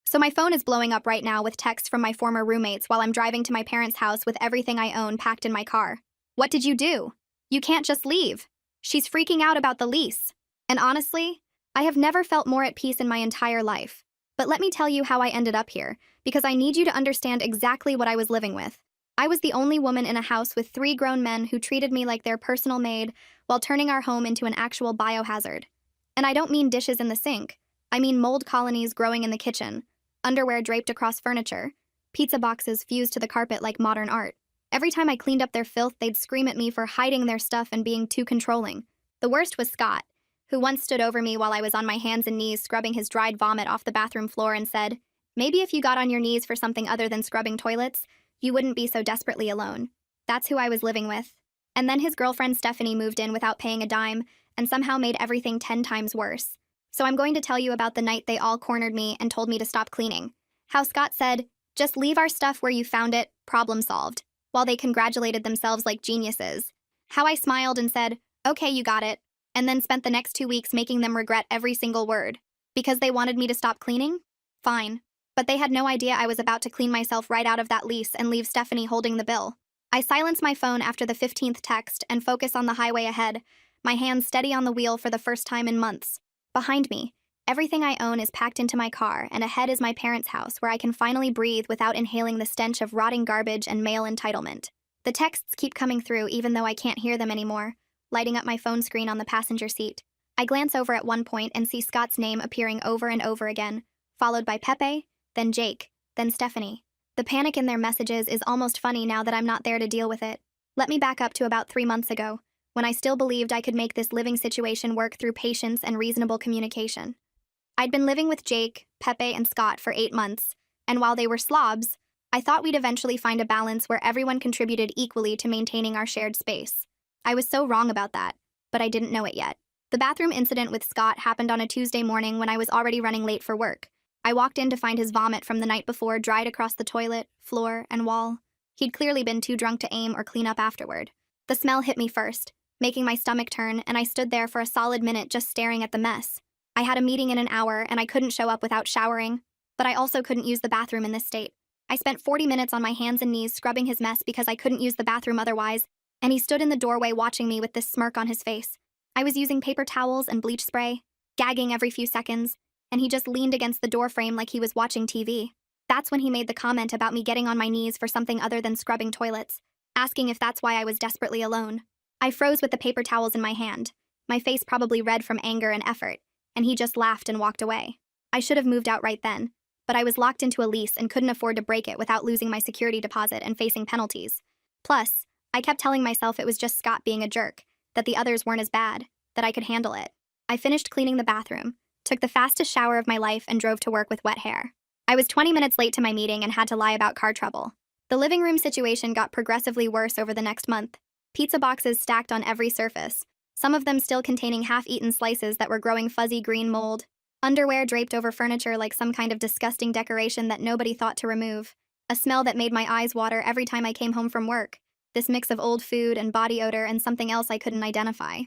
So my phone is blowing up right now with texts from my former roommates while I'm driving to my parents' house with everything I own packed in my car. What did you do? You can't just leave. She's freaking out about the lease. And honestly, I have never felt more at peace in my entire life. But let me tell you how I ended up here, because I need you to understand exactly what I was living with. I was the only woman in a house with 3 grown men who treated me like their personal maid while turning our home into an actual biohazard. And I don't mean dishes in the sink. I mean mold colonies growing in the kitchen, underwear draped across furniture, pizza boxes fused to the carpet like modern art. Every time I cleaned up their filth, they'd scream at me for hiding their stuff and being too controlling. The worst was Scott, who once stood over me while I was on my hands and knees scrubbing his dried vomit off the bathroom floor and said, "Maybe if you got on your knees for something other than scrubbing toilets, you wouldn't be so desperately alone." That's who I was living with. And then his girlfriend Stephanie moved in without paying a dime and somehow made everything 10 times worse. So I'm going to tell you about the night they all cornered me and told me to stop cleaning. How Scott said, "Just leave our stuff where you found it, problem solved," while they congratulated themselves like geniuses. How I smiled and said, "Okay, you got it," and then spent the next 2 weeks making them regret every single word. Because they wanted me to stop cleaning? Fine. But they had no idea I was about to clean myself right out of that lease and leave Stephanie holding the bill. I silence my phone after the 15th text and focus on the highway ahead, my hands steady on the wheel for the first time in months. Behind me, everything I own is packed into my car, and ahead is my parents' house where I can finally breathe without inhaling the stench of rotting garbage and male entitlement. The texts keep coming through even though I can't hear them anymore, lighting up my phone screen on the passenger seat. I glance over at one point and see Scott's name appearing over and over again, followed by Pepe, then Jake, then Stephanie. The panic in their messages is almost funny now that I'm not there to deal with it. Let me back up to about 3 months ago, when I still believed I could make this living situation work through patience and reasonable communication. I'd been living with Jake, Pepe, and Scott for 8 months, and while they were slobs, I thought we'd eventually find a balance where everyone contributed equally to maintaining our shared space. I was so wrong about that, but I didn't know it yet. The bathroom incident with Scott happened on a Tuesday morning when I was already running late for work. I walked in to find his vomit from the night before dried across the toilet, floor, and wall. He'd clearly been too drunk to aim or clean up afterward. The smell hit me first, making my stomach turn, and I stood there for a solid minute just staring at the mess. I had a meeting in an hour, and I couldn't show up without showering, but I also couldn't use the bathroom in this state. I spent 40 minutes on my hands and knees scrubbing his mess because I couldn't use the bathroom otherwise, and he stood in the doorway watching me with this smirk on his face. I was using paper towels and bleach spray, gagging every few seconds, and he just leaned against the doorframe like he was watching TV. That's when he made the comment about me getting on my knees for something other than scrubbing toilets, asking if that's why I was desperately alone. I froze with the paper towels in my hand, my face probably red from anger and effort, and he just laughed and walked away. I should have moved out right then, but I was locked into a lease and couldn't afford to break it without losing my security deposit and facing penalties. Plus, I kept telling myself it was just Scott being a jerk, that the others weren't as bad, that I could handle it. I finished cleaning the bathroom, took the fastest shower of my life, and drove to work with wet hair. I was 20 minutes late to my meeting and had to lie about car trouble. The living room situation got progressively worse over the next month. Pizza boxes stacked on every surface, some of them still containing half-eaten slices that were growing fuzzy green mold. Underwear draped over furniture like some kind of disgusting decoration that nobody thought to remove. A smell that made my eyes water every time I came home from work. This mix of old food and body odor and something else I couldn't identify.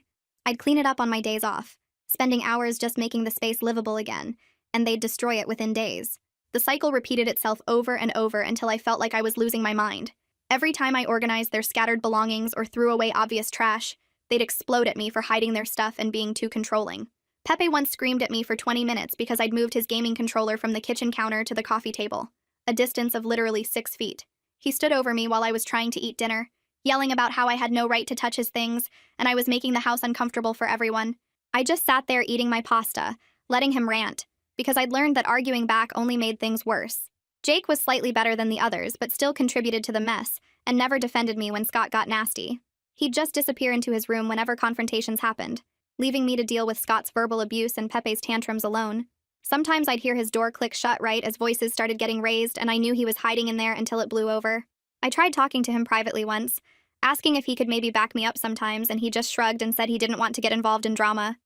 I'd clean it up on my days off, spending hours just making the space livable again, and they'd destroy it within days. The cycle repeated itself over and over until I felt like I was losing my mind. Every time I organized their scattered belongings or threw away obvious trash, they'd explode at me for hiding their stuff and being too controlling. Pepe once screamed at me for 20 minutes because I'd moved his gaming controller from the kitchen counter to the coffee table, a distance of literally 6 feet. He stood over me while I was trying to eat dinner, yelling about how I had no right to touch his things, and I was making the house uncomfortable for everyone. I just sat there eating my pasta, letting him rant, because I'd learned that arguing back only made things worse. Jake was slightly better than the others, but still contributed to the mess, and never defended me when Scott got nasty. He'd just disappear into his room whenever confrontations happened, leaving me to deal with Scott's verbal abuse and Pepe's tantrums alone. Sometimes I'd hear his door click shut right as voices started getting raised, and I knew he was hiding in there until it blew over. I tried talking to him privately once, asking if he could maybe back me up sometimes, and he just shrugged and said he didn't want to get involved in drama.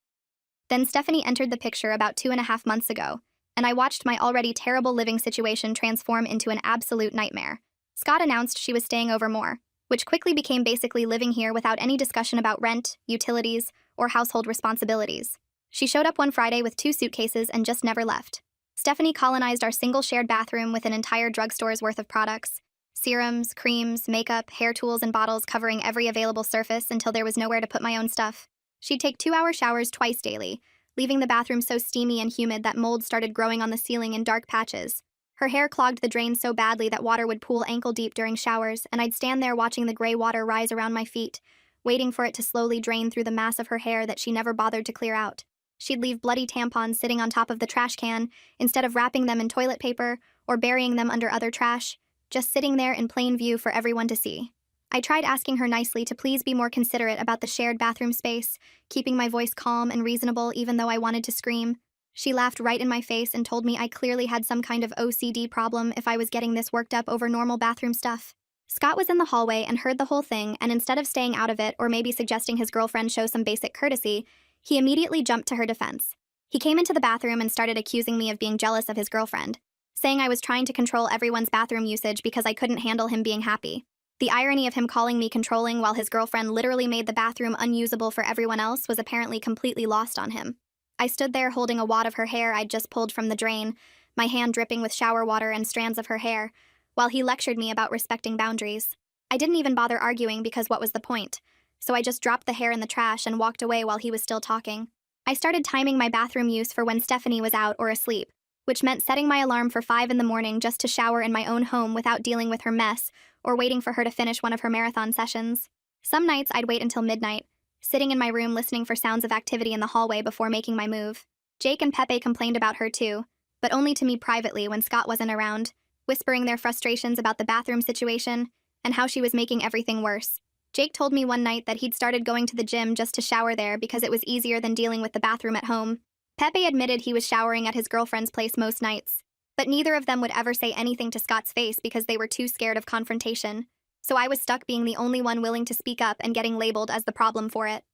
Then Stephanie entered the picture about 2.5 months ago, and I watched my already terrible living situation transform into an absolute nightmare. Scott announced she was staying over more, which quickly became basically living here without any discussion about rent, utilities, or household responsibilities. She showed up one Friday with 2 suitcases and just never left. Stephanie colonized our single shared bathroom with an entire drugstore's worth of products: serums, creams, makeup, hair tools, and bottles covering every available surface until there was nowhere to put my own stuff. She'd take 2-hour showers twice daily, leaving the bathroom so steamy and humid that mold started growing on the ceiling in dark patches. Her hair clogged the drain so badly that water would pool ankle deep during showers, and I'd stand there watching the gray water rise around my feet, waiting for it to slowly drain through the mass of her hair that she never bothered to clear out. She'd leave bloody tampons sitting on top of the trash can instead of wrapping them in toilet paper or burying them under other trash, just sitting there in plain view for everyone to see. I tried asking her nicely to please be more considerate about the shared bathroom space, keeping my voice calm and reasonable even though I wanted to scream. She laughed right in my face and told me I clearly had some kind of OCD problem if I was getting this worked up over normal bathroom stuff. Scott was in the hallway and heard the whole thing, and instead of staying out of it or maybe suggesting his girlfriend show some basic courtesy, he immediately jumped to her defense. He came into the bathroom and started accusing me of being jealous of his girlfriend, saying I was trying to control everyone's bathroom usage because I couldn't handle him being happy. The irony of him calling me controlling while his girlfriend literally made the bathroom unusable for everyone else was apparently completely lost on him. I stood there holding a wad of her hair I'd just pulled from the drain, my hand dripping with shower water and strands of her hair, while he lectured me about respecting boundaries. I didn't even bother arguing because what was the point? So I just dropped the hair in the trash and walked away while he was still talking. I started timing my bathroom use for when Stephanie was out or asleep, which meant setting my alarm for 5 in the morning just to shower in my own home without dealing with her mess or waiting for her to finish one of her marathon sessions. Some nights I'd wait until midnight, sitting in my room listening for sounds of activity in the hallway before making my move. Jake and Pepe complained about her too, but only to me privately when Scott wasn't around, whispering their frustrations about the bathroom situation and how she was making everything worse. Jake told me one night that he'd started going to the gym just to shower there because it was easier than dealing with the bathroom at home. Pepe admitted he was showering at his girlfriend's place most nights, but neither of them would ever say anything to Scott's face because they were too scared of confrontation. So I was stuck being the only one willing to speak up and getting labeled as the problem for it.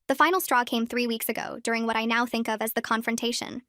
The final straw came 3 weeks ago, during what I now think of as the confrontation.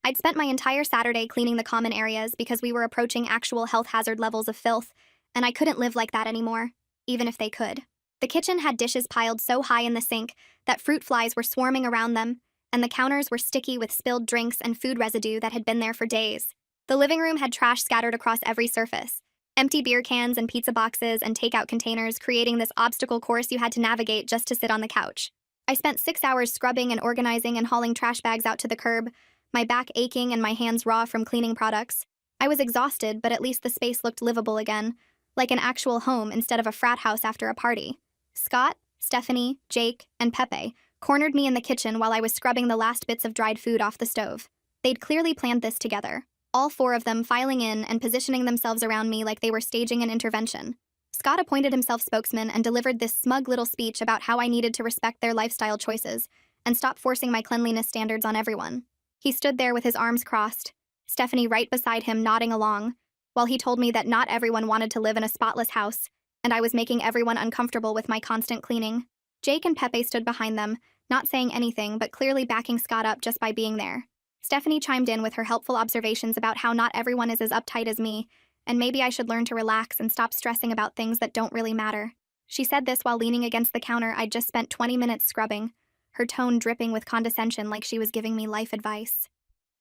I'd spent my entire Saturday cleaning the common areas because we were approaching actual health hazard levels of filth, and I couldn't live like that anymore, even if they could. The kitchen had dishes piled so high in the sink that fruit flies were swarming around them, and the counters were sticky with spilled drinks and food residue that had been there for days. The living room had trash scattered across every surface, empty beer cans and pizza boxes and takeout containers creating this obstacle course you had to navigate just to sit on the couch. I spent 6 hours scrubbing and organizing and hauling trash bags out to the curb, my back aching and my hands raw from cleaning products. I was exhausted, but at least the space looked livable again, like an actual home instead of a frat house after a party. Scott, Stephanie, Jake, and Pepe cornered me in the kitchen while I was scrubbing the last bits of dried food off the stove. They'd clearly planned this together, all 4 of them filing in and positioning themselves around me like they were staging an intervention. Scott appointed himself spokesman and delivered this smug little speech about how I needed to respect their lifestyle choices and stop forcing my cleanliness standards on everyone. He stood there with his arms crossed, Stephanie right beside him nodding along, while he told me that not everyone wanted to live in a spotless house, and I was making everyone uncomfortable with my constant cleaning. Jake and Pepe stood behind them, not saying anything but clearly backing Scott up just by being there. Stephanie chimed in with her helpful observations about how not everyone is as uptight as me, and maybe I should learn to relax and stop stressing about things that don't really matter. She said this while leaning against the counter I'd just spent 20 minutes scrubbing, her tone dripping with condescension like she was giving me life advice.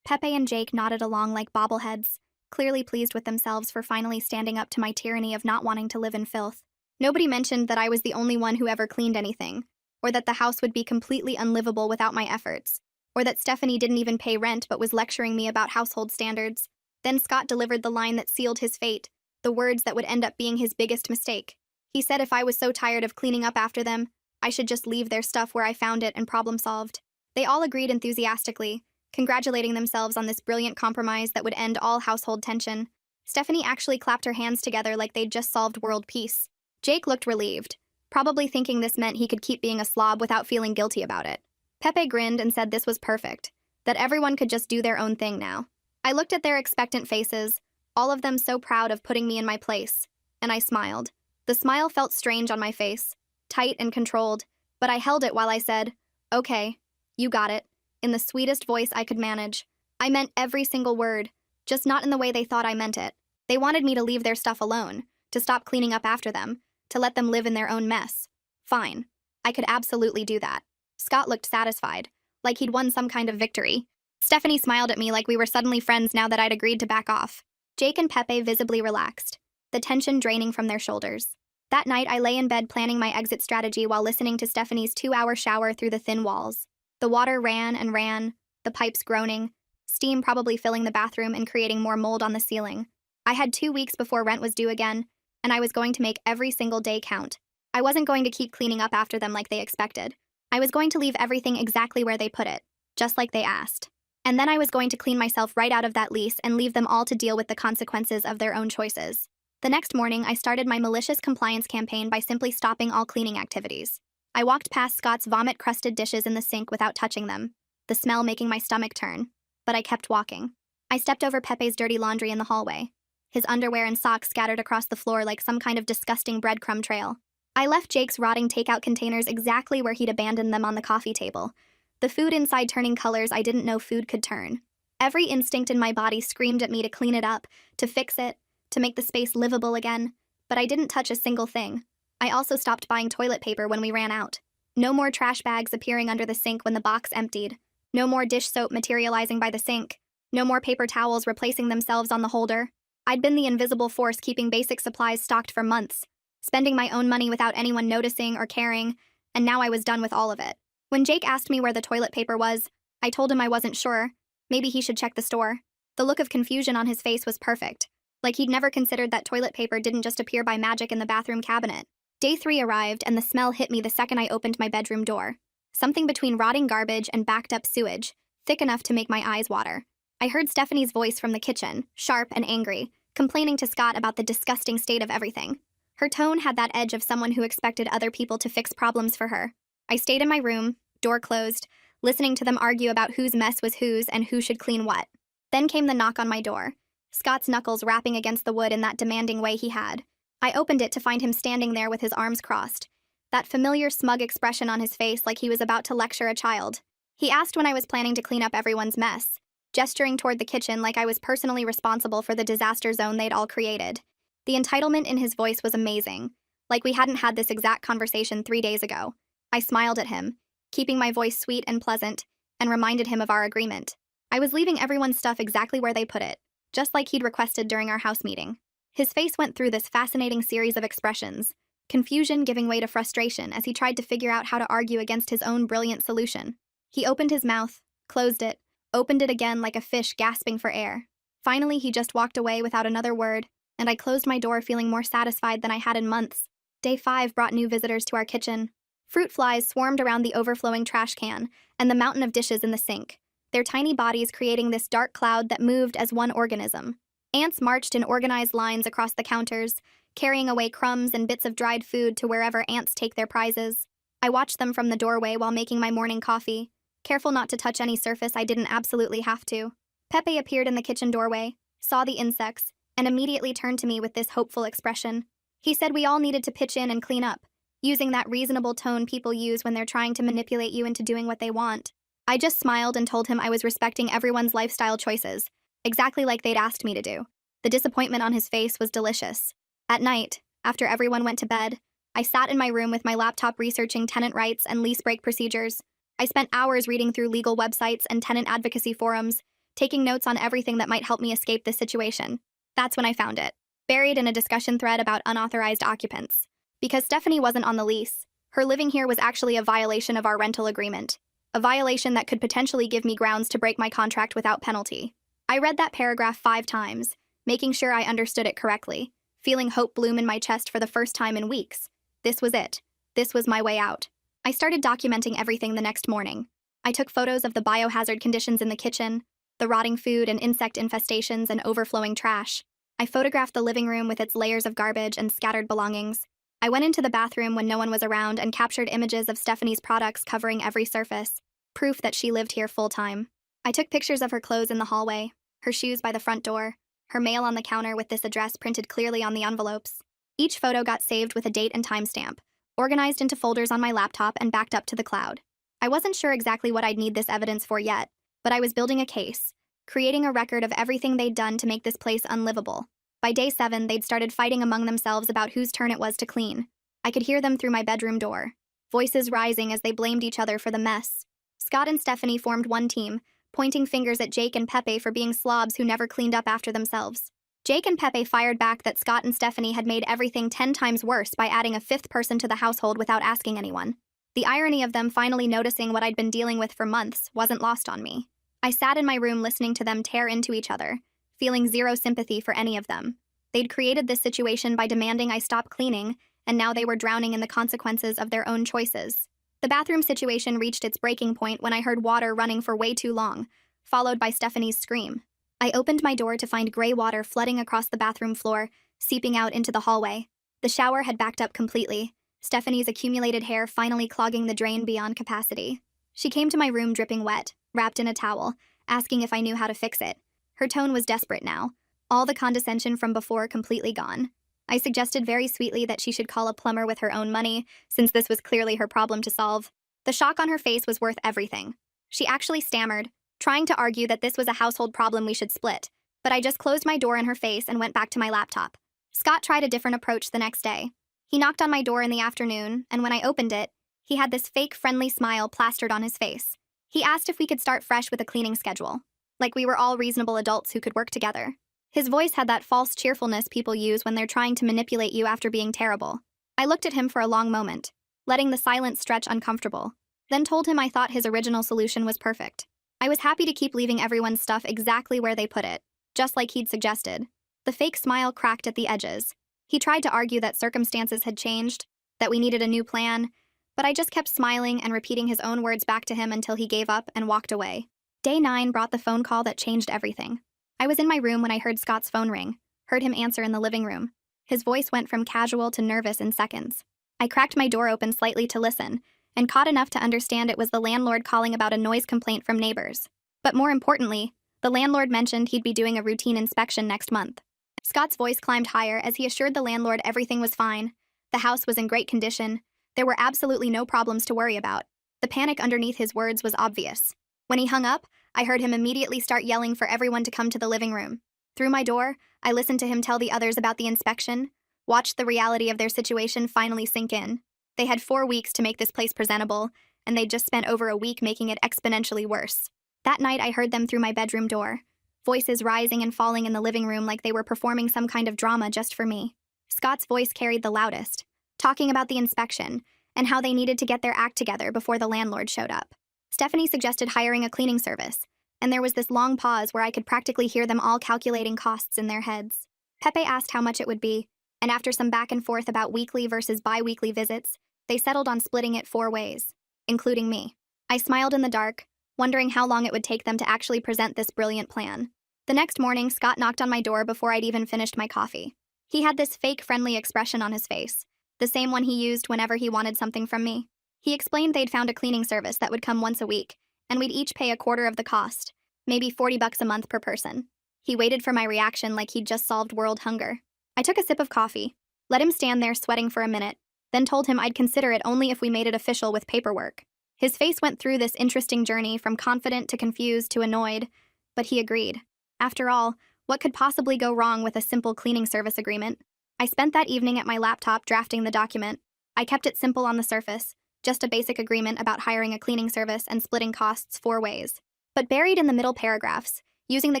Pepe and Jake nodded along like bobbleheads, clearly pleased with themselves for finally standing up to my tyranny of not wanting to live in filth. Nobody mentioned that I was the only one who ever cleaned anything, or that the house would be completely unlivable without my efforts, or that Stephanie didn't even pay rent but was lecturing me about household standards. Then Scott delivered the line that sealed his fate, the words that would end up being his biggest mistake. He said if I was so tired of cleaning up after them, I should just leave their stuff where I found it and problem solved. They all agreed enthusiastically, congratulating themselves on this brilliant compromise that would end all household tension. Stephanie actually clapped her hands together like they'd just solved world peace. Jake looked relieved, probably thinking this meant he could keep being a slob without feeling guilty about it. Pepe grinned and said this was perfect, that everyone could just do their own thing now. I looked at their expectant faces, all of them so proud of putting me in my place, and I smiled. The smile felt strange on my face, tight and controlled, but I held it while I said, "Okay, you got it," in the sweetest voice I could manage. I meant every single word, just not in the way they thought I meant it. They wanted me to leave their stuff alone, to stop cleaning up after them, to let them live in their own mess. Fine. I could absolutely do that. Scott looked satisfied, like he'd won some kind of victory. Stephanie smiled at me like we were suddenly friends now that I'd agreed to back off. Jake and Pepe visibly relaxed, the tension draining from their shoulders. That night, I lay in bed planning my exit strategy while listening to Stephanie's 2-hour shower through the thin walls. The water ran and ran, the pipes groaning, steam probably filling the bathroom and creating more mold on the ceiling. I had 2 weeks before rent was due again, and I was going to make every single day count. I wasn't going to keep cleaning up after them like they expected. I was going to leave everything exactly where they put it, just like they asked. And then I was going to clean myself right out of that lease and leave them all to deal with the consequences of their own choices. The next morning, I started my malicious compliance campaign by simply stopping all cleaning activities. I walked past Scott's vomit-crusted dishes in the sink without touching them, the smell making my stomach turn. But I kept walking. I stepped over Pepe's dirty laundry in the hallway, his underwear and socks scattered across the floor like some kind of disgusting breadcrumb trail. I left Jake's rotting takeout containers exactly where he'd abandoned them on the coffee table, the food inside turning colors I didn't know food could turn. Every instinct in my body screamed at me to clean it up, to fix it, to make the space livable again, but I didn't touch a single thing. I also stopped buying toilet paper when we ran out. No more trash bags appearing under the sink when the box emptied. No more dish soap materializing by the sink. No more paper towels replacing themselves on the holder. I'd been the invisible force keeping basic supplies stocked for months, spending my own money without anyone noticing or caring, and now I was done with all of it. When Jake asked me where the toilet paper was, I told him I wasn't sure. Maybe he should check the store. The look of confusion on his face was perfect, like he'd never considered that toilet paper didn't just appear by magic in the bathroom cabinet. Day 3 arrived, and the smell hit me the second I opened my bedroom door. Something between rotting garbage and backed-up sewage, thick enough to make my eyes water. I heard Stephanie's voice from the kitchen, sharp and angry, complaining to Scott about the disgusting state of everything. Her tone had that edge of someone who expected other people to fix problems for her. I stayed in my room, door closed, listening to them argue about whose mess was whose and who should clean what. Then came the knock on my door, Scott's knuckles rapping against the wood in that demanding way he had. I opened it to find him standing there with his arms crossed, that familiar smug expression on his face like he was about to lecture a child. He asked when I was planning to clean up everyone's mess, gesturing toward the kitchen like I was personally responsible for the disaster zone they'd all created. The entitlement in his voice was amazing, like we hadn't had this exact conversation 3 days ago. I smiled at him, keeping my voice sweet and pleasant, and reminded him of our agreement. I was leaving everyone's stuff exactly where they put it, just like he'd requested during our house meeting. His face went through this fascinating series of expressions, confusion giving way to frustration as he tried to figure out how to argue against his own brilliant solution. He opened his mouth, closed it, opened it again like a fish gasping for air. Finally, he just walked away without another word, and I closed my door feeling more satisfied than I had in months. Day 5 brought new visitors to our kitchen. Fruit flies swarmed around the overflowing trash can and the mountain of dishes in the sink, their tiny bodies creating this dark cloud that moved as one organism. Ants marched in organized lines across the counters, carrying away crumbs and bits of dried food to wherever ants take their prizes. I watched them from the doorway while making my morning coffee, careful not to touch any surface I didn't absolutely have to. Pepe appeared in the kitchen doorway, saw the insects, and immediately turned to me with this hopeful expression. He said we all needed to pitch in and clean up, using that reasonable tone people use when they're trying to manipulate you into doing what they want. I just smiled and told him I was respecting everyone's lifestyle choices, exactly like they'd asked me to do. The disappointment on his face was delicious. At night, after everyone went to bed, I sat in my room with my laptop researching tenant rights and lease break procedures. I spent hours reading through legal websites and tenant advocacy forums, taking notes on everything that might help me escape this situation. That's when I found it, buried in a discussion thread about unauthorized occupants. Because Stephanie wasn't on the lease, her living here was actually a violation of our rental agreement, a violation that could potentially give me grounds to break my contract without penalty. I read that paragraph 5 times, making sure I understood it correctly, feeling hope bloom in my chest for the first time in weeks. This was it. This was my way out. I started documenting everything the next morning. I took photos of the biohazard conditions in the kitchen, the rotting food and insect infestations and overflowing trash. I photographed the living room with its layers of garbage and scattered belongings. I went into the bathroom when no one was around and captured images of Stephanie's products covering every surface, proof that she lived here full-time. I took pictures of her clothes in the hallway, her shoes by the front door, her mail on the counter with this address printed clearly on the envelopes. Each photo got saved with a date and timestamp, organized into folders on my laptop and backed up to the cloud. I wasn't sure exactly what I'd need this evidence for yet, but I was building a case, creating a record of everything they'd done to make this place unlivable. By day 7, they'd started fighting among themselves about whose turn it was to clean. I could hear them through my bedroom door, voices rising as they blamed each other for the mess. Scott and Stephanie formed one team, pointing fingers at Jake and Pepe for being slobs who never cleaned up after themselves. Jake and Pepe fired back that Scott and Stephanie had made everything 10 times worse by adding a fifth person to the household without asking anyone. The irony of them finally noticing what I'd been dealing with for months wasn't lost on me. I sat in my room listening to them tear into each other, feeling zero sympathy for any of them. They'd created this situation by demanding I stop cleaning, and now they were drowning in the consequences of their own choices. The bathroom situation reached its breaking point when I heard water running for way too long, followed by Stephanie's scream. I opened my door to find gray water flooding across the bathroom floor, seeping out into the hallway. The shower had backed up completely, Stephanie's accumulated hair finally clogging the drain beyond capacity. She came to my room dripping wet, wrapped in a towel, asking if I knew how to fix it. Her tone was desperate now, all the condescension from before completely gone. I suggested very sweetly that she should call a plumber with her own money, since this was clearly her problem to solve. The shock on her face was worth everything. She actually stammered, trying to argue that this was a household problem we should split, but I just closed my door in her face and went back to my laptop. Scott tried a different approach the next day. He knocked on my door in the afternoon, and when I opened it, he had this fake friendly smile plastered on his face. He asked if we could start fresh with a cleaning schedule, like we were all reasonable adults who could work together. His voice had that false cheerfulness people use when they're trying to manipulate you after being terrible. I looked at him for a long moment, letting the silence stretch uncomfortable, then told him I thought his original solution was perfect. I was happy to keep leaving everyone's stuff exactly where they put it, just like he'd suggested. The fake smile cracked at the edges. He tried to argue that circumstances had changed, that we needed a new plan, but I just kept smiling and repeating his own words back to him until he gave up and walked away. Day 9 brought the phone call that changed everything. I was in my room when I heard Scott's phone ring, heard him answer in the living room. His voice went from casual to nervous in seconds. I cracked my door open slightly to listen, and caught enough to understand it was the landlord calling about a noise complaint from neighbors. But more importantly, the landlord mentioned he'd be doing a routine inspection next month. Scott's voice climbed higher as he assured the landlord everything was fine. The house was in great condition. There were absolutely no problems to worry about. The panic underneath his words was obvious. When he hung up, I heard him immediately start yelling for everyone to come to the living room. Through my door, I listened to him tell the others about the inspection, watched the reality of their situation finally sink in. They had 4 weeks to make this place presentable, and they'd just spent over a week making it exponentially worse. That night, I heard them through my bedroom door, voices rising and falling in the living room like they were performing some kind of drama just for me. Scott's voice carried the loudest, talking about the inspection and how they needed to get their act together before the landlord showed up. Stephanie suggested hiring a cleaning service, and there was this long pause where I could practically hear them all calculating costs in their heads. Pepe asked how much it would be, and after some back and forth about weekly versus bi-weekly visits, they settled on splitting it 4 ways, including me. I smiled in the dark, wondering how long it would take them to actually present this brilliant plan. The next morning, Scott knocked on my door before I'd even finished my coffee. He had this fake friendly expression on his face, the same one he used whenever he wanted something from me. He explained they'd found a cleaning service that would come once a week, and we'd each pay a quarter of the cost, maybe $40 a month per person. He waited for my reaction like he'd just solved world hunger. I took a sip of coffee, let him stand there sweating for a minute, then told him I'd consider it only if we made it official with paperwork. His face went through this interesting journey from confident to confused to annoyed, but he agreed. After all, what could possibly go wrong with a simple cleaning service agreement? I spent that evening at my laptop drafting the document. I kept it simple on the surface, just a basic agreement about hiring a cleaning service and splitting costs 4 ways. But buried in the middle paragraphs, using the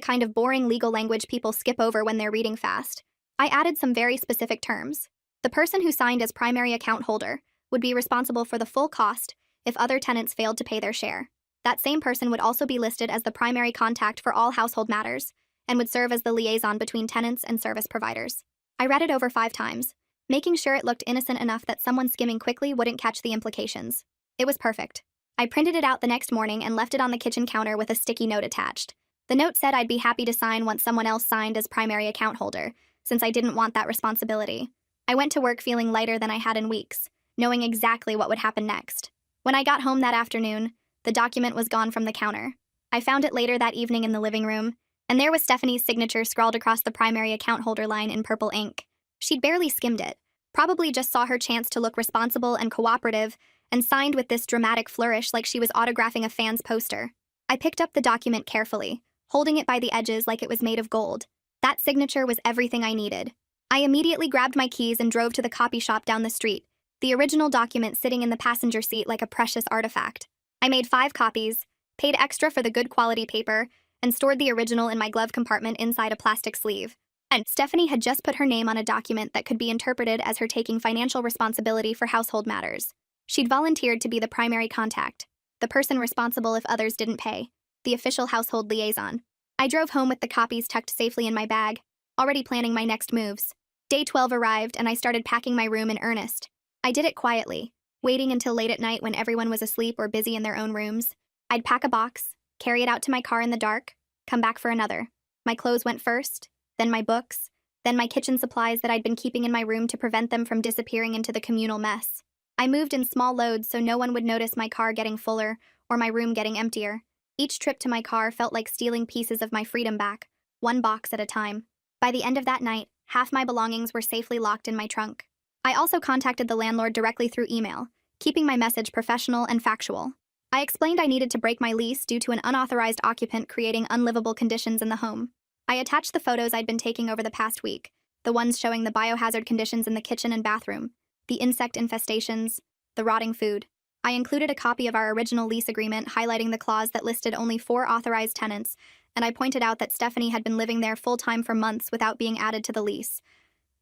kind of boring legal language people skip over when they're reading fast, I added some very specific terms. The person who signed as primary account holder would be responsible for the full cost if other tenants failed to pay their share. That same person would also be listed as the primary contact for all household matters and would serve as the liaison between tenants and service providers. I read it over 5 times, making sure it looked innocent enough that someone skimming quickly wouldn't catch the implications. It was perfect. I printed it out the next morning and left it on the kitchen counter with a sticky note attached. The note said I'd be happy to sign once someone else signed as primary account holder, since I didn't want that responsibility. I went to work feeling lighter than I had in weeks, knowing exactly what would happen next. When I got home that afternoon, the document was gone from the counter. I found it later that evening in the living room, and there was Stephanie's signature scrawled across the primary account holder line in purple ink. She'd barely skimmed it, probably just saw her chance to look responsible and cooperative, and signed with this dramatic flourish like she was autographing a fan's poster. I picked up the document carefully, holding it by the edges like it was made of gold. That signature was everything I needed. I immediately grabbed my keys and drove to the copy shop down the street, the original document sitting in the passenger seat like a precious artifact. I made 5 copies, paid extra for the good quality paper, and stored the original in my glove compartment inside a plastic sleeve. And Stephanie had just put her name on a document that could be interpreted as her taking financial responsibility for household matters. She'd volunteered to be the primary contact, the person responsible if others didn't pay, the official household liaison. I drove home with the copies tucked safely in my bag, already planning my next moves. Day 12 arrived, and I started packing my room in earnest. I did it quietly, waiting until late at night when everyone was asleep or busy in their own rooms. I'd pack a box, carry it out to my car in the dark, come back for another. My clothes went first, then my books, then my kitchen supplies that I'd been keeping in my room to prevent them from disappearing into the communal mess. I moved in small loads so no one would notice my car getting fuller or my room getting emptier. Each trip to my car felt like stealing pieces of my freedom back, one box at a time. By the end of that night, half my belongings were safely locked in my trunk. I also contacted the landlord directly through email, keeping my message professional and factual. I explained I needed to break my lease due to an unauthorized occupant creating unlivable conditions in the home. I attached the photos I'd been taking over the past week, the ones showing the biohazard conditions in the kitchen and bathroom, the insect infestations, the rotting food. I included a copy of our original lease agreement highlighting the clause that listed only 4 authorized tenants, and I pointed out that Stephanie had been living there full-time for months without being added to the lease.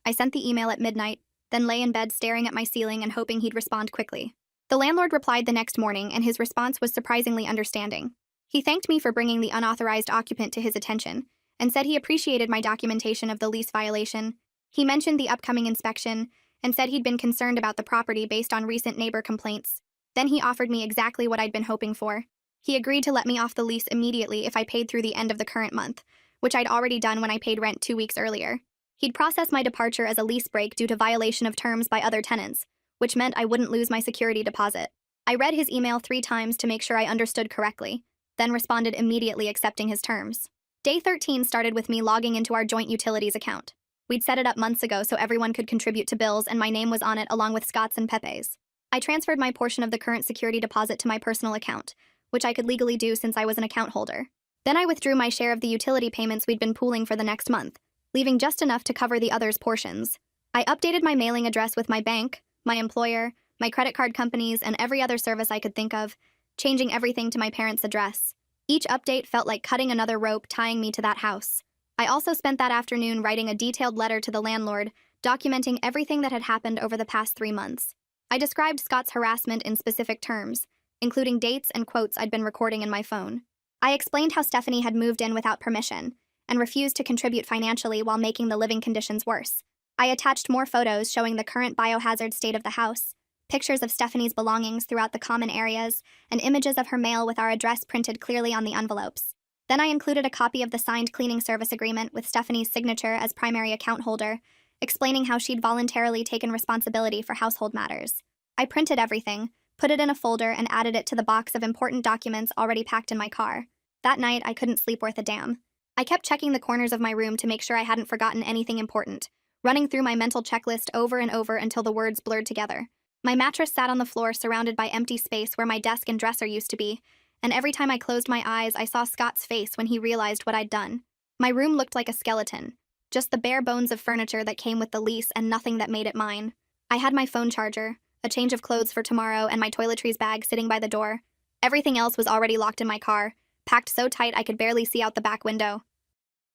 I sent the email at midnight, then lay in bed staring at my ceiling and hoping he'd respond quickly. The landlord replied the next morning, and his response was surprisingly understanding. He thanked me for bringing the unauthorized occupant to his attention, and said he appreciated my documentation of the lease violation. He mentioned the upcoming inspection, and said he'd been concerned about the property based on recent neighbor complaints. Then he offered me exactly what I'd been hoping for. He agreed to let me off the lease immediately if I paid through the end of the current month, which I'd already done when I paid rent 2 weeks earlier. He'd process my departure as a lease break due to violation of terms by other tenants, which meant I wouldn't lose my security deposit. I read his email 3 times to make sure I understood correctly, then responded immediately accepting his terms. Day 13 started with me logging into our joint utilities account. We'd set it up months ago so everyone could contribute to bills, and my name was on it along with Scott's and Pepe's. I transferred my portion of the current security deposit to my personal account, which I could legally do since I was an account holder. Then I withdrew my share of the utility payments we'd been pooling for the next month, leaving just enough to cover the others' portions. I updated my mailing address with my bank, my employer, my credit card companies, and every other service I could think of, changing everything to my parents' address. Each update felt like cutting another rope tying me to that house. I also spent that afternoon writing a detailed letter to the landlord, documenting everything that had happened over the past 3 months. I described Scott's harassment in specific terms, including dates and quotes I'd been recording in my phone. I explained how Stephanie had moved in without permission and refused to contribute financially while making the living conditions worse. I attached more photos showing the current biohazard state of the house, pictures of Stephanie's belongings throughout the common areas, and images of her mail with our address printed clearly on the envelopes. Then I included a copy of the signed cleaning service agreement with Stephanie's signature as primary account holder, explaining how she'd voluntarily taken responsibility for household matters. I printed everything, put it in a folder, and added it to the box of important documents already packed in my car. That night, I couldn't sleep worth a damn. I kept checking the corners of my room to make sure I hadn't forgotten anything important, running through my mental checklist over and over until the words blurred together. My mattress sat on the floor surrounded by empty space where my desk and dresser used to be, and every time I closed my eyes, I saw Scott's face when he realized what I'd done. My room looked like a skeleton, just the bare bones of furniture that came with the lease and nothing that made it mine. I had my phone charger, a change of clothes for tomorrow, and my toiletries bag sitting by the door. Everything else was already locked in my car, packed so tight I could barely see out the back window.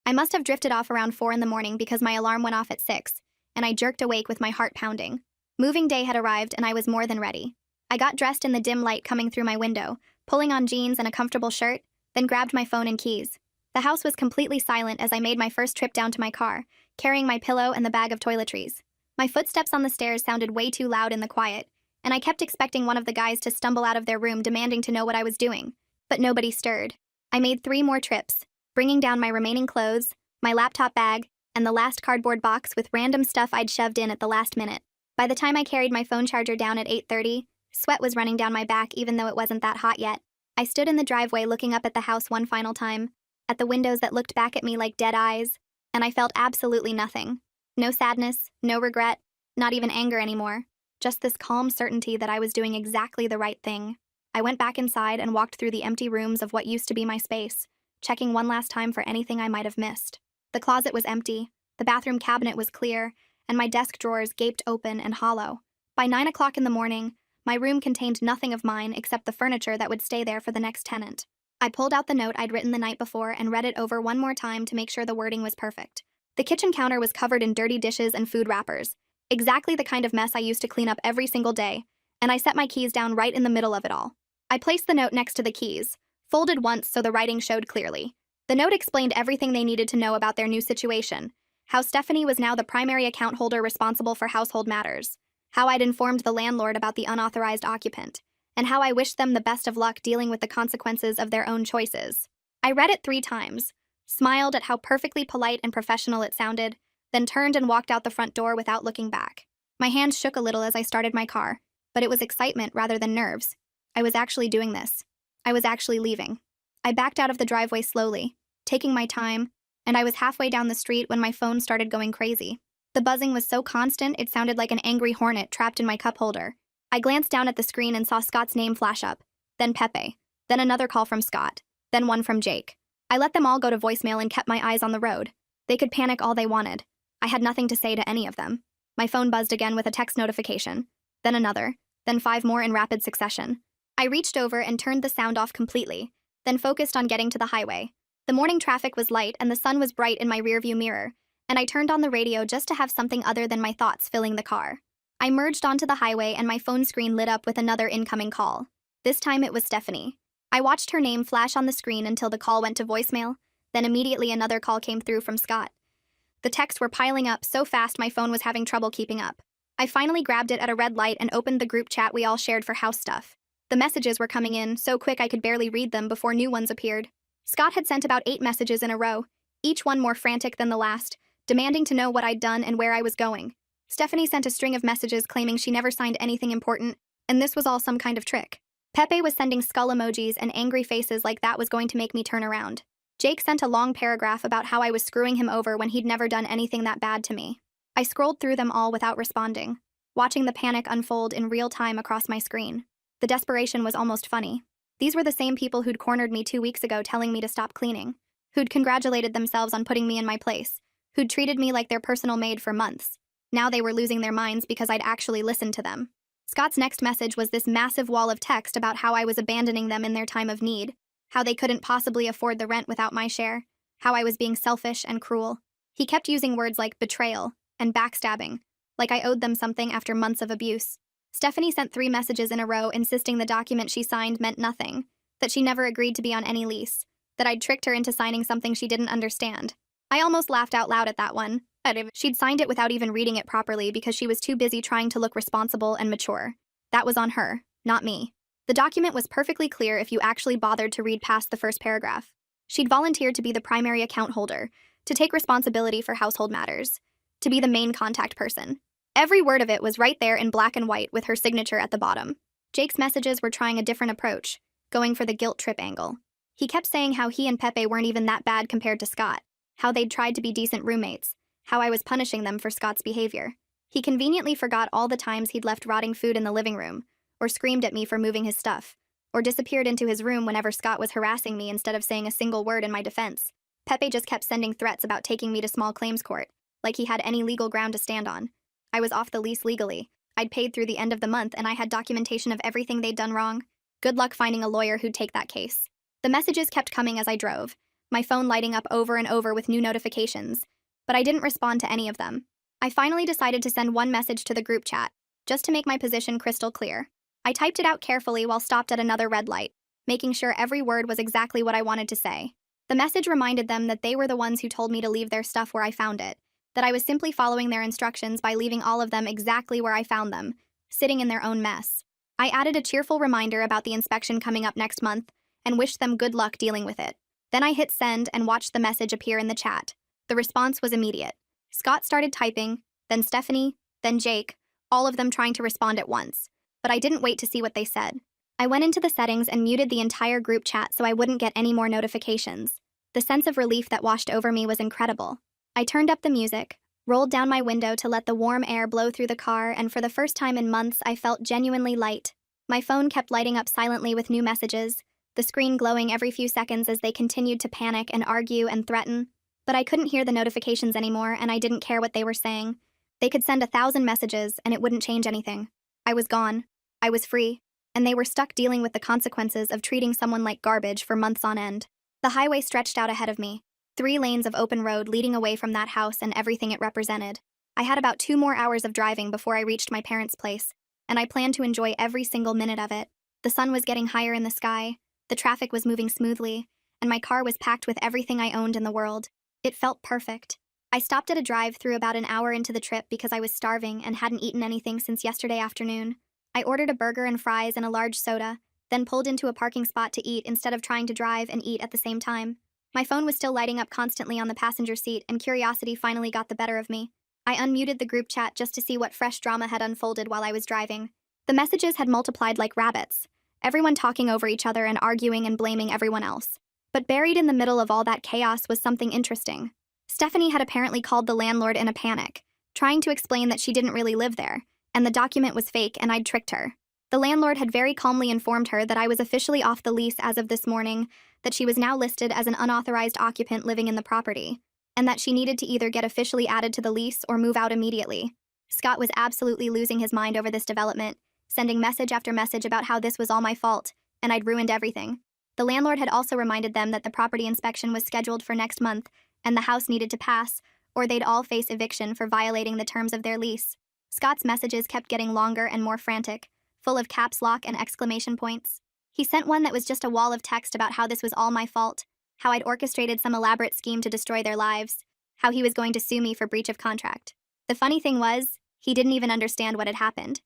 I must have drifted off around 4 in the morning because my alarm went off at 6, and I jerked awake with my heart pounding. Moving day had arrived, and I was more than ready. I got dressed in the dim light coming through my window, pulling on jeans and a comfortable shirt, then grabbed my phone and keys. The house was completely silent as I made my first trip down to my car, carrying my pillow and the bag of toiletries. My footsteps on the stairs sounded way too loud in the quiet, and I kept expecting one of the guys to stumble out of their room demanding to know what I was doing. But nobody stirred. I made 3 more trips, bringing down my remaining clothes, my laptop bag, and the last cardboard box with random stuff I'd shoved in at the last minute. By the time I carried my phone charger down at 8:30, sweat was running down my back even though it wasn't that hot yet. I stood in the driveway looking up at the house one final time, at the windows that looked back at me like dead eyes, and I felt absolutely nothing. No sadness, no regret, not even anger anymore. Just this calm certainty that I was doing exactly the right thing. I went back inside and walked through the empty rooms of what used to be my space, checking one last time for anything I might have missed. The closet was empty, the bathroom cabinet was clear, and my desk drawers gaped open and hollow. By 9 o'clock in the morning, my room contained nothing of mine except the furniture that would stay there for the next tenant. I pulled out the note I'd written the night before and read it over one more time to make sure the wording was perfect. The kitchen counter was covered in dirty dishes and food wrappers, exactly the kind of mess I used to clean up every single day, and I set my keys down right in the middle of it all. I placed the note next to the keys, folded once so the writing showed clearly. The note explained everything they needed to know about their new situation, how Stephanie was now the primary account holder responsible for household matters, how I'd informed the landlord about the unauthorized occupant, and how I wished them the best of luck dealing with the consequences of their own choices. I read it 3 times, smiled at how perfectly polite and professional it sounded, then turned and walked out the front door without looking back. My hands shook a little as I started my car, but it was excitement rather than nerves. I was actually doing this. I was actually leaving. I backed out of the driveway slowly, taking my time, and I was halfway down the street when my phone started going crazy. The buzzing was so constant it sounded like an angry hornet trapped in my cup holder. I glanced down at the screen and saw Scott's name flash up, then Pepe, then another call from Scott, then one from Jake. I let them all go to voicemail and kept my eyes on the road. They could panic all they wanted. I had nothing to say to any of them. My phone buzzed again with a text notification, then another, then 5 more in rapid succession. I reached over and turned the sound off completely, then focused on getting to the highway. The morning traffic was light and the sun was bright in my rearview mirror, and I turned on the radio just to have something other than my thoughts filling the car. I merged onto the highway and my phone screen lit up with another incoming call. This time it was Stephanie. I watched her name flash on the screen until the call went to voicemail, then immediately another call came through from Scott. The texts were piling up so fast my phone was having trouble keeping up. I finally grabbed it at a red light and opened the group chat we all shared for house stuff. The messages were coming in so quick I could barely read them before new ones appeared. Scott had sent about 8 messages in a row, each one more frantic than the last, demanding to know what I'd done and where I was going. Stephanie sent a string of messages claiming she never signed anything important, and this was all some kind of trick. Pepe was sending skull emojis and angry faces like that was going to make me turn around. Jake sent a long paragraph about how I was screwing him over when he'd never done anything that bad to me. I scrolled through them all without responding, watching the panic unfold in real time across my screen. The desperation was almost funny. These were the same people who'd cornered me 2 weeks ago telling me to stop cleaning, who'd congratulated themselves on putting me in my place, who'd treated me like their personal maid for months. Now they were losing their minds because I'd actually listened to them. Scott's next message was this massive wall of text about how I was abandoning them in their time of need, how they couldn't possibly afford the rent without my share, how I was being selfish and cruel. He kept using words like betrayal and backstabbing, like I owed them something after months of abuse. Stephanie sent 3 messages in a row insisting the document she signed meant nothing, that she never agreed to be on any lease, that I'd tricked her into signing something she didn't understand. I almost laughed out loud at that one. She'd signed it without even reading it properly because she was too busy trying to look responsible and mature. That was on her, not me. The document was perfectly clear if you actually bothered to read past the first paragraph. She'd volunteered to be the primary account holder, to take responsibility for household matters, to be the main contact person. Every word of it was right there in black and white with her signature at the bottom. Jake's messages were trying a different approach, going for the guilt trip angle. He kept saying how he and Pepe weren't even that bad compared to Scott, how they'd tried to be decent roommates, how I was punishing them for Scott's behavior. He conveniently forgot all the times he'd left rotting food in the living room, or screamed at me for moving his stuff, or disappeared into his room whenever Scott was harassing me instead of saying a single word in my defense. Pepe just kept sending threats about taking me to small claims court, like he had any legal ground to stand on. I was off the lease legally. I'd paid through the end of the month and I had documentation of everything they'd done wrong. Good luck finding a lawyer who'd take that case. The messages kept coming as I drove, my phone lighting up over and over with new notifications, but I didn't respond to any of them. I finally decided to send one message to the group chat, just to make my position crystal clear. I typed it out carefully while stopped at another red light, making sure every word was exactly what I wanted to say. The message reminded them that they were the ones who told me to leave their stuff where I found it, that I was simply following their instructions by leaving all of them exactly where I found them, sitting in their own mess. I added a cheerful reminder about the inspection coming up next month, and wished them good luck dealing with it. Then I hit send and watched the message appear in the chat. The response was immediate. Scott started typing, then Stephanie, then Jake, all of them trying to respond at once. But I didn't wait to see what they said. I went into the settings and muted the entire group chat so I wouldn't get any more notifications. The sense of relief that washed over me was incredible. I turned up the music, rolled down my window to let the warm air blow through the car, and for the first time in months I felt genuinely light. My phone kept lighting up silently with new messages, the screen glowing every few seconds as they continued to panic and argue and threaten. But I couldn't hear the notifications anymore, and I didn't care what they were saying. They could send 1,000 messages, and it wouldn't change anything. I was gone. I was free. and they were stuck dealing with the consequences of treating someone like garbage for months on end. The highway stretched out ahead of me, 3 lanes of open road leading away from that house and everything it represented. I had about 2 more hours of driving before I reached my parents' place, and I planned to enjoy every single minute of it. The sun was getting higher in the sky, the traffic was moving smoothly, and my car was packed with everything I owned in the world. It felt perfect. I stopped at a drive-thru about an hour into the trip because I was starving and hadn't eaten anything since yesterday afternoon. I ordered a burger and fries and a large soda, then pulled into a parking spot to eat instead of trying to drive and eat at the same time. My phone was still lighting up constantly on the passenger seat, and curiosity finally got the better of me. I unmuted the group chat just to see what fresh drama had unfolded while I was driving. The messages had multiplied like rabbits, everyone talking over each other and arguing and blaming everyone else. But buried in the middle of all that chaos was something interesting. Stephanie had apparently called the landlord in a panic, trying to explain that she didn't really live there, and the document was fake and I'd tricked her. The landlord had very calmly informed her that I was officially off the lease as of this morning, that she was now listed as an unauthorized occupant living in the property, and that she needed to either get officially added to the lease or move out immediately. Scott was absolutely losing his mind over this development, sending message after message about how this was all my fault, and I'd ruined everything. The landlord had also reminded them that the property inspection was scheduled for next month, and the house needed to pass, or they'd all face eviction for violating the terms of their lease. Scott's messages kept getting longer and more frantic, full of caps lock and exclamation points. He sent one that was just a wall of text about how this was all my fault, how I'd orchestrated some elaborate scheme to destroy their lives, how he was going to sue me for breach of contract. The funny thing was, he didn't even understand what had happened.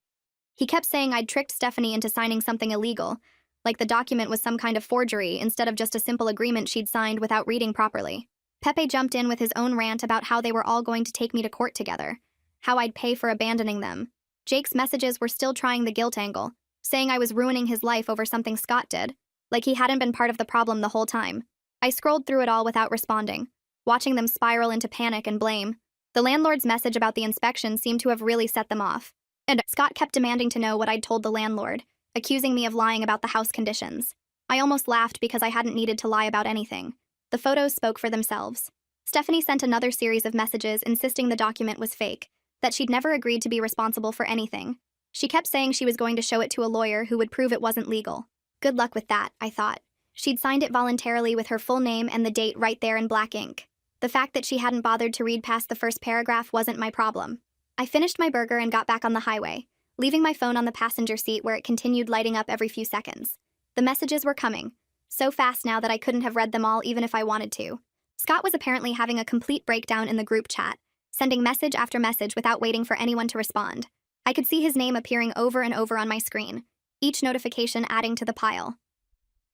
He kept saying I'd tricked Stephanie into signing something illegal, like the document was some kind of forgery instead of just a simple agreement she'd signed without reading properly. Pepe jumped in with his own rant about how they were all going to take me to court together, how I'd pay for abandoning them. Jake's messages were still trying the guilt angle, saying I was ruining his life over something Scott did, like he hadn't been part of the problem the whole time. I scrolled through it all without responding, watching them spiral into panic and blame. The landlord's message about the inspection seemed to have really set them off, and Scott kept demanding to know what I'd told the landlord, accusing me of lying about the house conditions. I almost laughed because I hadn't needed to lie about anything. The photos spoke for themselves. Stephanie sent another series of messages insisting the document was fake, that she'd never agreed to be responsible for anything. She kept saying she was going to show it to a lawyer who would prove it wasn't legal. Good luck with that, I thought. She'd signed it voluntarily with her full name and the date right there in black ink. The fact that she hadn't bothered to read past the first paragraph wasn't my problem. I finished my burger and got back on the highway, leaving my phone on the passenger seat where it continued lighting up every few seconds. The messages were coming, so fast now that I couldn't have read them all even if I wanted to. Scott was apparently having a complete breakdown in the group chat, sending message after message without waiting for anyone to respond. I could see his name appearing over and over on my screen, each notification adding to the pile.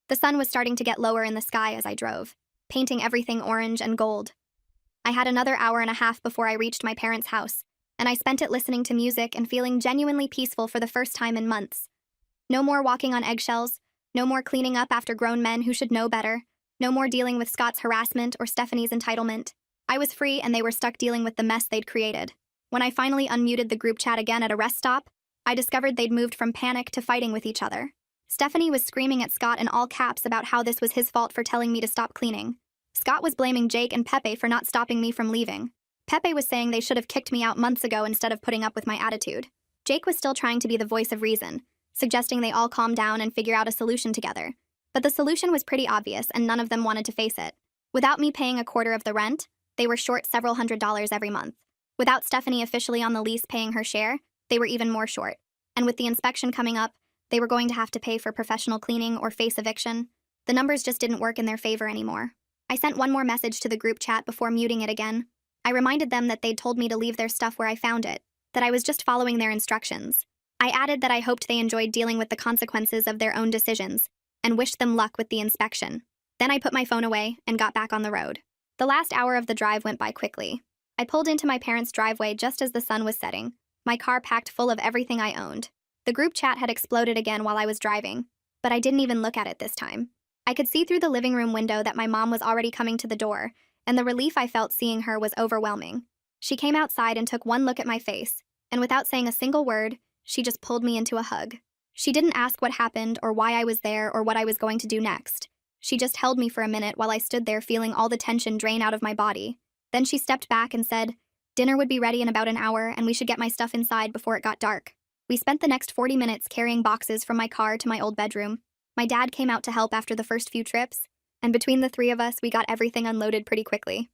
The sun was starting to get lower in the sky as I drove, painting everything orange and gold. I had another hour and a half before I reached my parents' house, and I spent it listening to music and feeling genuinely peaceful for the first time in months. No more walking on eggshells, no more cleaning up after grown men who should know better, no more dealing with Scott's harassment or Stephanie's entitlement. I was free and they were stuck dealing with the mess they'd created. When I finally unmuted the group chat again at a rest stop, I discovered they'd moved from panic to fighting with each other. Stephanie was screaming at Scott in all caps about how this was his fault for telling me to stop cleaning. Scott was blaming Jake and Pepe for not stopping me from leaving. Pepe was saying they should have kicked me out months ago instead of putting up with my attitude. Jake was still trying to be the voice of reason, suggesting they all calm down and figure out a solution together. But the solution was pretty obvious and none of them wanted to face it. Without me paying a quarter of the rent, they were short several $100s every month. Without Stephanie officially on the lease paying her share, they were even more short. And with the inspection coming up, they were going to have to pay for professional cleaning or face eviction. The numbers just didn't work in their favor anymore. I sent one more message to the group chat before muting it again. I reminded them that they'd told me to leave their stuff where I found it, that I was just following their instructions. I added that I hoped they enjoyed dealing with the consequences of their own decisions, and wished them luck with the inspection. Then I put my phone away and got back on the road. The last hour of the drive went by quickly. I pulled into my parents' driveway just as the sun was setting, my car packed full of everything I owned. The group chat had exploded again while I was driving, but I didn't even look at it this time. I could see through the living room window that my mom was already coming to the door, and the relief I felt seeing her was overwhelming. She came outside and took one look at my face, and without saying a single word, she just pulled me into a hug. She didn't ask what happened or why I was there or what I was going to do next. She just held me for a minute while I stood there feeling all the tension drain out of my body. Then she stepped back and said, "Dinner would be ready in about an hour and we should get my stuff inside before it got dark." We spent the next 40 minutes carrying boxes from my car to my old bedroom. My dad came out to help after the first few trips, and between the three of us, we got everything unloaded pretty quickly.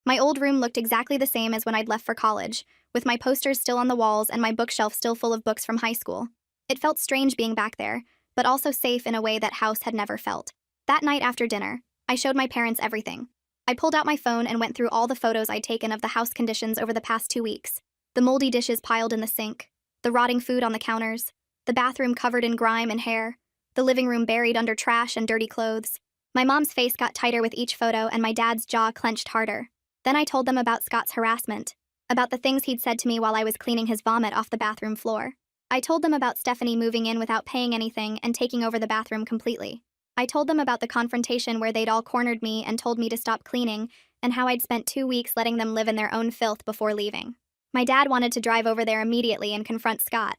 My old room looked exactly the same as when I'd left for college, with my posters still on the walls and my bookshelf still full of books from high school. It felt strange being back there, but also safe in a way that house had never felt. That night after dinner, I showed my parents everything. I pulled out my phone and went through all the photos I'd taken of the house conditions over the past 2 weeks. The moldy dishes piled in the sink, the rotting food on the counters, the bathroom covered in grime and hair, the living room buried under trash and dirty clothes. My mom's face got tighter with each photo and my dad's jaw clenched harder. Then I told them about Scott's harassment, about the things he'd said to me while I was cleaning his vomit off the bathroom floor. I told them about Stephanie moving in without paying anything and taking over the bathroom completely. I told them about the confrontation where they'd all cornered me and told me to stop cleaning, and how I'd spent 2 weeks letting them live in their own filth before leaving. My dad wanted to drive over there immediately and confront Scott.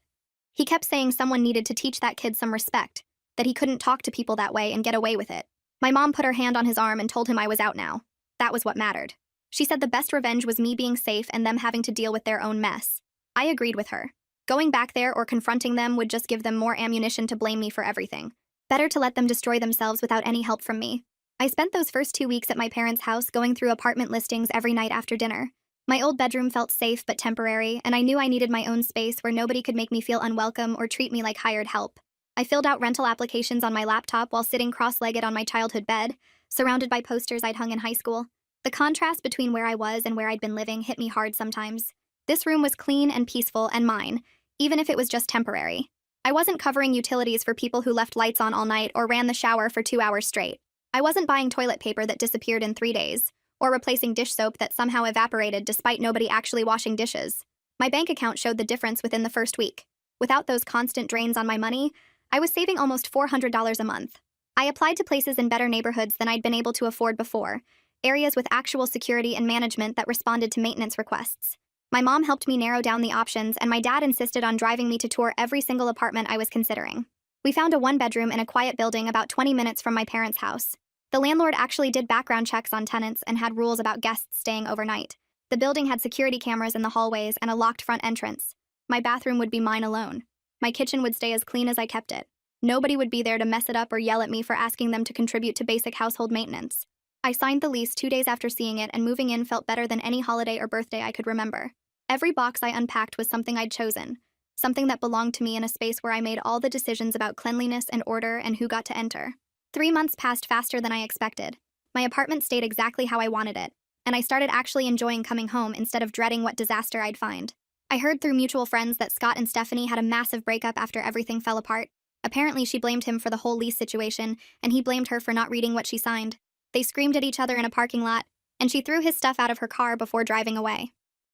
He kept saying someone needed to teach that kid some respect, that he couldn't talk to people that way and get away with it. My mom put her hand on his arm and told him I was out now. That was what mattered. She said the best revenge was me being safe and them having to deal with their own mess. I agreed with her. Going back there or confronting them would just give them more ammunition to blame me for everything. Better to let them destroy themselves without any help from me. I spent those first 2 weeks at my parents' house going through apartment listings every night after dinner. My old bedroom felt safe but temporary, and I knew I needed my own space where nobody could make me feel unwelcome or treat me like hired help. I filled out rental applications on my laptop while sitting cross-legged on my childhood bed, surrounded by posters I'd hung in high school. The contrast between where I was and where I'd been living hit me hard sometimes. This room was clean and peaceful and mine, even if it was just temporary. I wasn't covering utilities for people who left lights on all night or ran the shower for 2 hours straight. I wasn't buying toilet paper that disappeared in 3 days, or replacing dish soap that somehow evaporated despite nobody actually washing dishes. My bank account showed the difference within the first week. Without those constant drains on my money, I was saving almost $400 a month. I applied to places in better neighborhoods than I'd been able to afford before, areas with actual security and management that responded to maintenance requests. My mom helped me narrow down the options, and my dad insisted on driving me to tour every single apartment I was considering. We found a 1-bedroom in a quiet building about 20 minutes from my parents' house. The landlord actually did background checks on tenants and had rules about guests staying overnight. The building had security cameras in the hallways and a locked front entrance. My bathroom would be mine alone. My kitchen would stay as clean as I kept it. Nobody would be there to mess it up or yell at me for asking them to contribute to basic household maintenance. I signed the lease 2 days after seeing it, and moving in felt better than any holiday or birthday I could remember. Every box I unpacked was something I'd chosen, something that belonged to me in a space where I made all the decisions about cleanliness and order and who got to enter. 3 months passed faster than I expected. My apartment stayed exactly how I wanted it, and I started actually enjoying coming home instead of dreading what disaster I'd find. I heard through mutual friends that Scott and Stephanie had a massive breakup after everything fell apart. Apparently, she blamed him for the whole lease situation, and he blamed her for not reading what she signed. They screamed at each other in a parking lot, and she threw his stuff out of her car before driving away.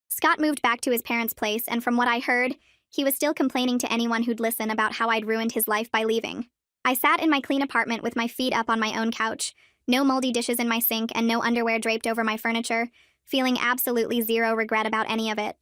Scott moved back to his parents' place, and from what I heard, he was still complaining to anyone who'd listen about how I'd ruined his life by leaving. I sat in my clean apartment with my feet up on my own couch, no moldy dishes in my sink and no underwear draped over my furniture, feeling absolutely zero regret about any of it.